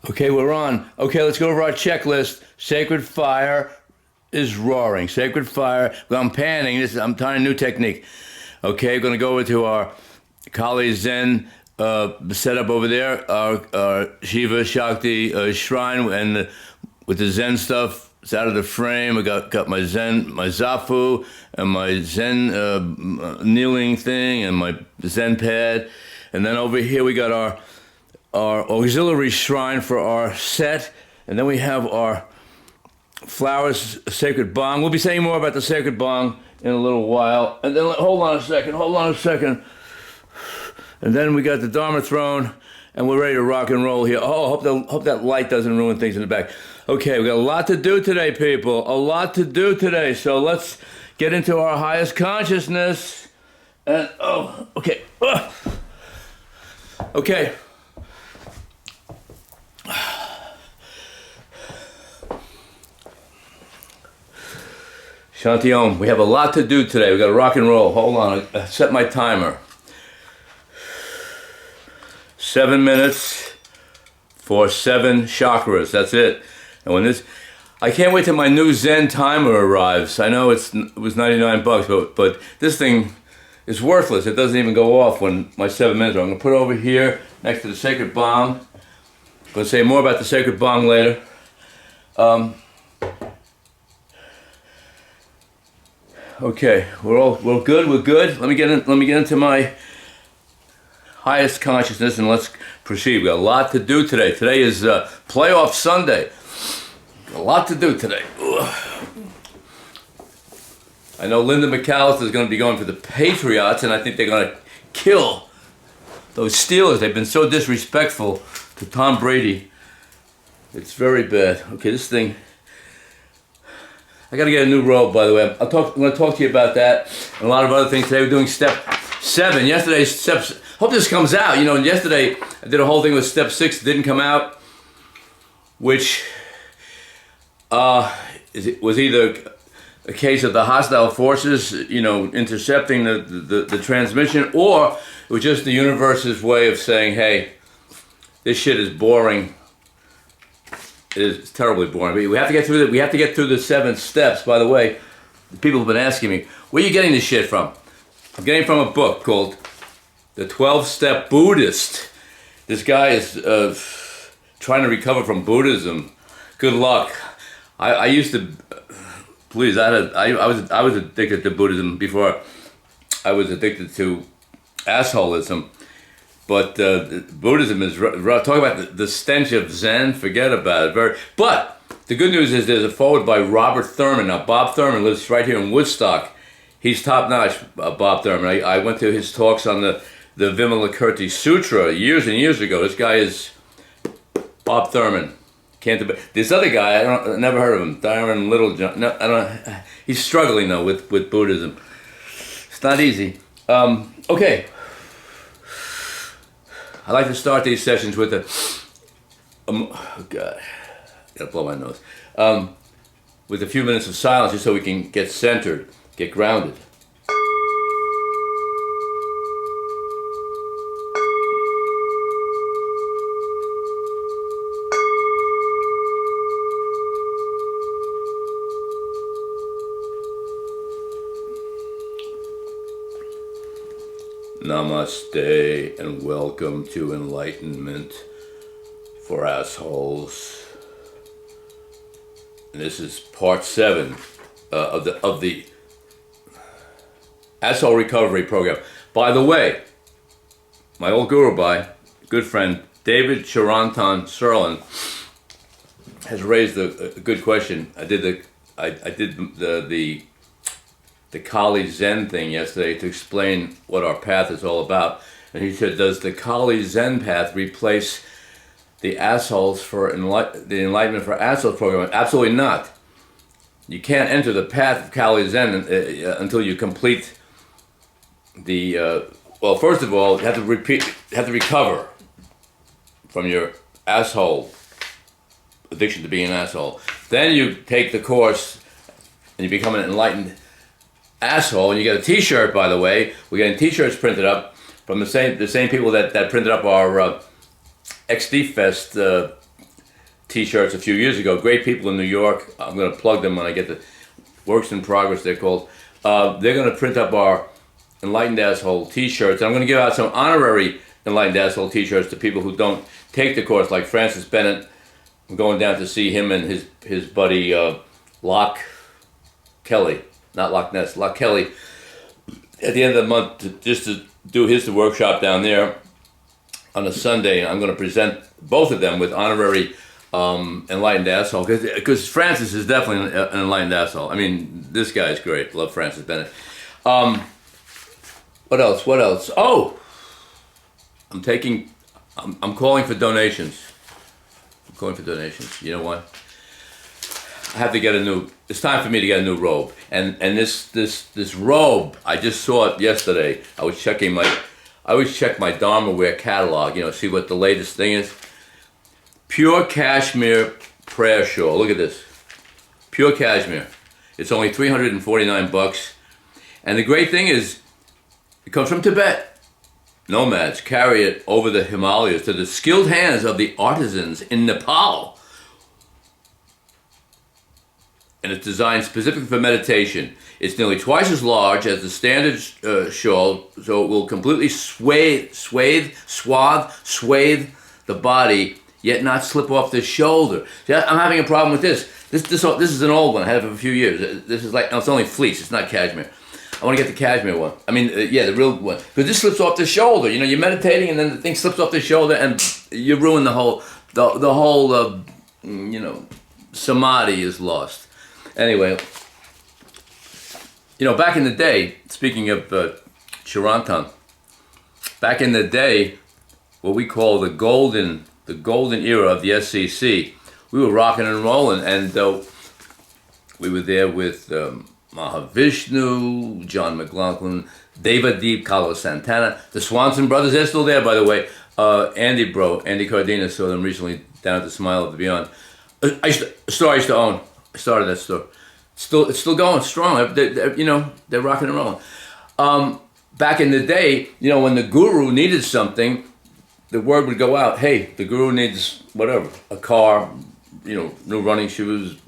Okay, we're on. Okay, let's go over our checklist. Sacred fire is roaring. Sacred fire. Well, I'm panning. I'm trying a new technique. Okay, we're going to go over to our Kali Zen setup over there, our Shiva Shakti shrine, and with the Zen stuff. It's out of the frame. I got my Zen, my Zafu, and my Zen kneeling thing, and my Zen pad. And then over here we got our auxiliary shrine for our set, and then we have our flowers sacred bong. We'll be saying more about the sacred bong in a little while. And then hold on a second. And then we got the Dharma throne, and we're ready to rock and roll here. Oh, hope that light doesn't ruin things in the back. Okay, we got a lot to do today, people. A lot to do today. So let's get into our highest consciousness. And okay. Okay. Shanti Om. We have a lot to do today. We got to rock and roll. Hold on. I set my timer. 7 minutes for 7 chakras. That's it. And I can't wait till my new Zen timer arrives. I know it was $99, but this thing is worthless. It doesn't even go off when my 7 minutes are. I'm gonna put it over here next to the sacred bong. I'm gonna say more about the sacred bong later. Okay, we're good. Let me get into my highest consciousness and let's proceed. We got a lot to do today. Today is playoff Sunday. A lot to do today. Ugh. I know Linda McAllister is going to be going for the Patriots, and I think they're going to kill those Steelers. They've been so disrespectful to Tom Brady. It's very bad. Okay, this thing. I got to get a new robe, by the way. I'm going to talk to you about that and a lot of other things. Today we're doing step 7. Yesterday's steps. Hope this comes out. You know, yesterday I did a whole thing with step 6. It didn't come out, which it was either a case of the hostile forces, you know, intercepting the transmission, or it was just the universe's way of saying, hey, this shit is boring. It is terribly boring. We have to get through the 7 steps. By the way, people have been asking me, where are you getting this shit from? I'm getting it from a book called The 12-Step Buddhist. This guy is trying to recover from Buddhism. Good luck. I used to, please, I was addicted to Buddhism before I was addicted to assholism. But Buddhism is, talk about the stench of Zen, forget about it. But the good news is there's a forward by Robert Thurman. Now, Bob Thurman lives right here in Woodstock. He's top-notch, Bob Thurman. I went to his talks on the Vimalakirti Sutra years and years ago. This guy is Bob Thurman. This other guy, I never heard of him, Darren Littlejohn. No, I don't. He's struggling though with Buddhism. It's not easy. Okay. I like to start these sessions with oh God, gotta blow my nose. With a few minutes of silence, just so we can get centered, get grounded. Namaste and welcome to enlightenment for assholes. And this is part 7 of the asshole recovery program. By the way, my old guru good friend David Chirantan Serlin has raised a good question. I did the Kali Zen thing yesterday to explain what our path is all about. And he said, does the Kali Zen path replace the assholes for the Enlightenment for Assholes program? Absolutely not. You can't enter the path of Kali Zen until you complete the, well, first of all, you have to recover from your asshole addiction to being an asshole. Then you take the course and you become an enlightened asshole, and you get a t-shirt, by the way. We're getting t-shirts printed up from the same people that printed up our XD Fest T-shirts a few years ago. Great people in New York. I'm going to plug them when I get the Works in Progress, they're called. They're going to print up our Enlightened Asshole T-shirts. I'm going to give out some honorary Enlightened Asshole T-shirts to people who don't take the course, like Francis Bennett. I'm going down to see him and his buddy Locke Kelly, not Loch Ness, Locke Kelly, at the end of the month just to do his workshop down there on a Sunday. I'm going to present both of them with honorary Enlightened Asshole, because Francis is definitely an enlightened asshole. I mean, this guy is great. Love Francis Bennett. What else? Oh, I'm calling for donations. You know what? I have to get it's time for me to get a new robe. And this robe, I just saw it yesterday. I always check my Dharma Wear catalog, see what the latest thing is. Pure cashmere prayer shawl. Look at this. Pure cashmere. It's only $349. And the great thing is, it comes from Tibet. Nomads carry it over the Himalayas to the skilled hands of the artisans in Nepal. And it's designed specifically for meditation. It's nearly twice as large as the standard shawl, so it will completely swathe the body, yet not slip off the shoulder. See, I'm having a problem with this. This is an old one. I had it for a few years. This is it's only fleece. It's not cashmere. I want to get the cashmere one. I mean, the real one. Because this slips off the shoulder. You're meditating and then the thing slips off the shoulder and you ruin the whole, samadhi is lost. Anyway, back in the day, speaking of Chirantan, back in the day, what we call the golden era of the SCC, we were rocking and rolling, and we were there with Mahavishnu, John McLaughlin, Devadeep, Carlos Santana, the Swanson brothers. They're still there, by the way. Andy Cardenas saw them recently down at the Smile of the Beyond. I used to own. I started that store. It's still going strong. They're rocking and rolling. Back in the day, when the guru needed something, the word would go out, hey, the guru needs whatever, a car, new running shoes,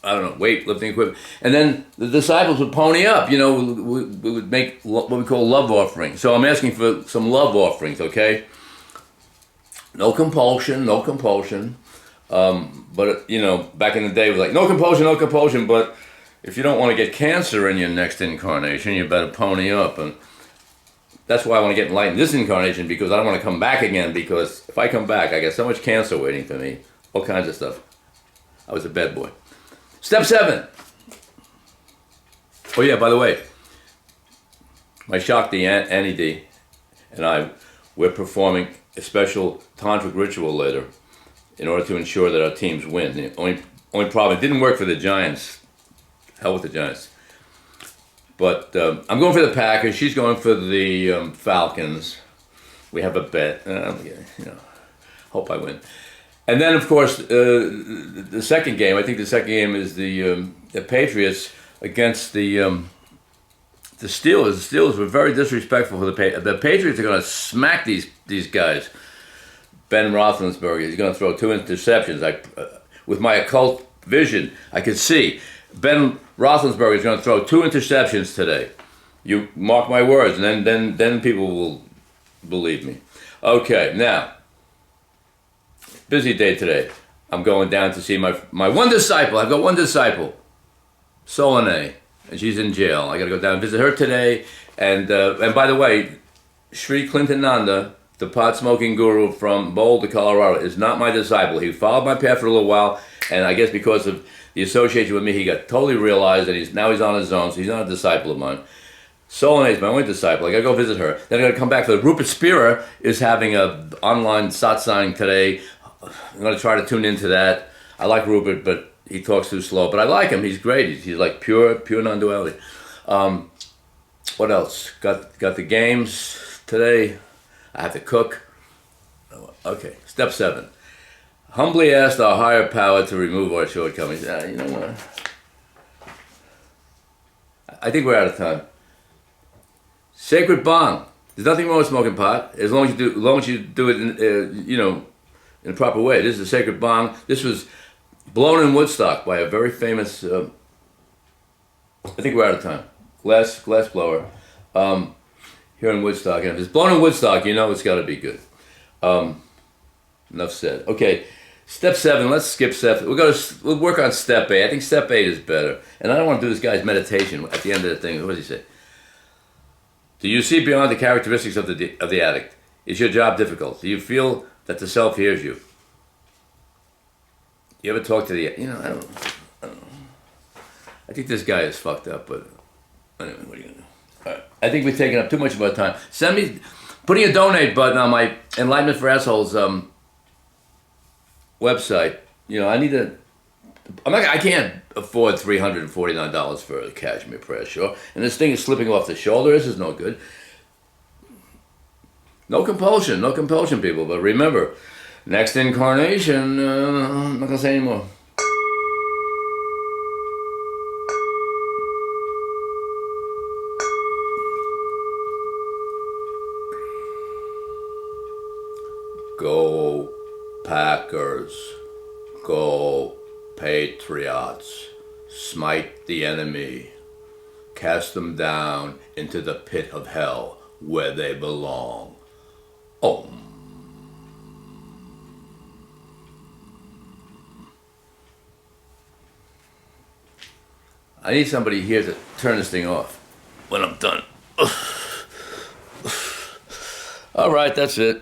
I don't know, weightlifting equipment. And then the disciples would pony up, we would make what we call love offerings. So I'm asking for some love offerings, okay? No compulsion. But, back in the day, it was like, no compulsion, but if you don't want to get cancer in your next incarnation, you better pony up. And that's why I want to get enlightened this incarnation, because I don't want to come back again, because if I come back, I got so much cancer waiting for me, all kinds of stuff. I was a bad boy. Step 7. Oh yeah, by the way, my Shakti, Annie D, and we're performing a special tantric ritual later in order to ensure that our teams win. The only problem, it didn't work for the Giants. Hell with the Giants. But I'm going for the Packers. She's going for the Falcons. We have a bet. Hope I win. And then, of course, the second game. I think the second game is the Patriots against the Steelers. The Steelers were very disrespectful for the Patriots. The Patriots are going to smack these guys. Ben Roethlisberger, he's going to throw 2 interceptions. With my occult vision, I could see Ben Roethlisberger is going to throw 2 interceptions today. You mark my words, and then people will believe me. Okay, now, busy day today. I'm going down to see my one disciple. I've got one disciple, Solane, and she's in jail. I got to go down and visit her today. And by the way, Sri Clintonanda, the pot-smoking guru from Boulder, Colorado, is not my disciple. He followed my path for a little while, and I guess because of the association with me, he got totally realized that now he's on his own, so he's not a disciple of mine. Solane is my only disciple. I got to go visit her. Then I got to come back. Rupert Spira is having an online satsang today. I'm going to try to tune into that. I like Rupert, but he talks too slow. But I like him. He's great. He's like pure non-duality. What else? Got the games today. I have to cook. Okay, step 7. Humbly ask our higher power to remove our shortcomings. You know what? I think we're out of time. Sacred bong. There's nothing wrong with smoking pot, as long as you do it, in a proper way. This is a sacred bong. This was blown in Woodstock by a very famous, I think we're out of time, glass blower here in Woodstock. And if it's blown in Woodstock, you know it's got to be good. Enough said. Okay, step 7. Let's skip step. We'll work on step 8. I think step 8 is better. And I don't want to do this guy's meditation at the end of the thing. What does he say? Do you see beyond the characteristics of the addict? Is your job difficult? Do you feel that the self hears you? You ever talk to the, I don't know. I think this guy is fucked up, but anyway, what are you going to do? All right. I think we've taken up too much of our time. Putting a donate button on my Enlightenment for Assholes website. I need to, I can't afford $349 for a cashmere press, sure. And this thing is slipping off the shoulder. This is no good. No compulsion, people. But remember, next incarnation, I'm not going to say anymore. Go Packers, go Patriots, smite the enemy, cast them down into the pit of hell where they belong. Oh. I need somebody here to turn this thing off when I'm done. All right, that's it.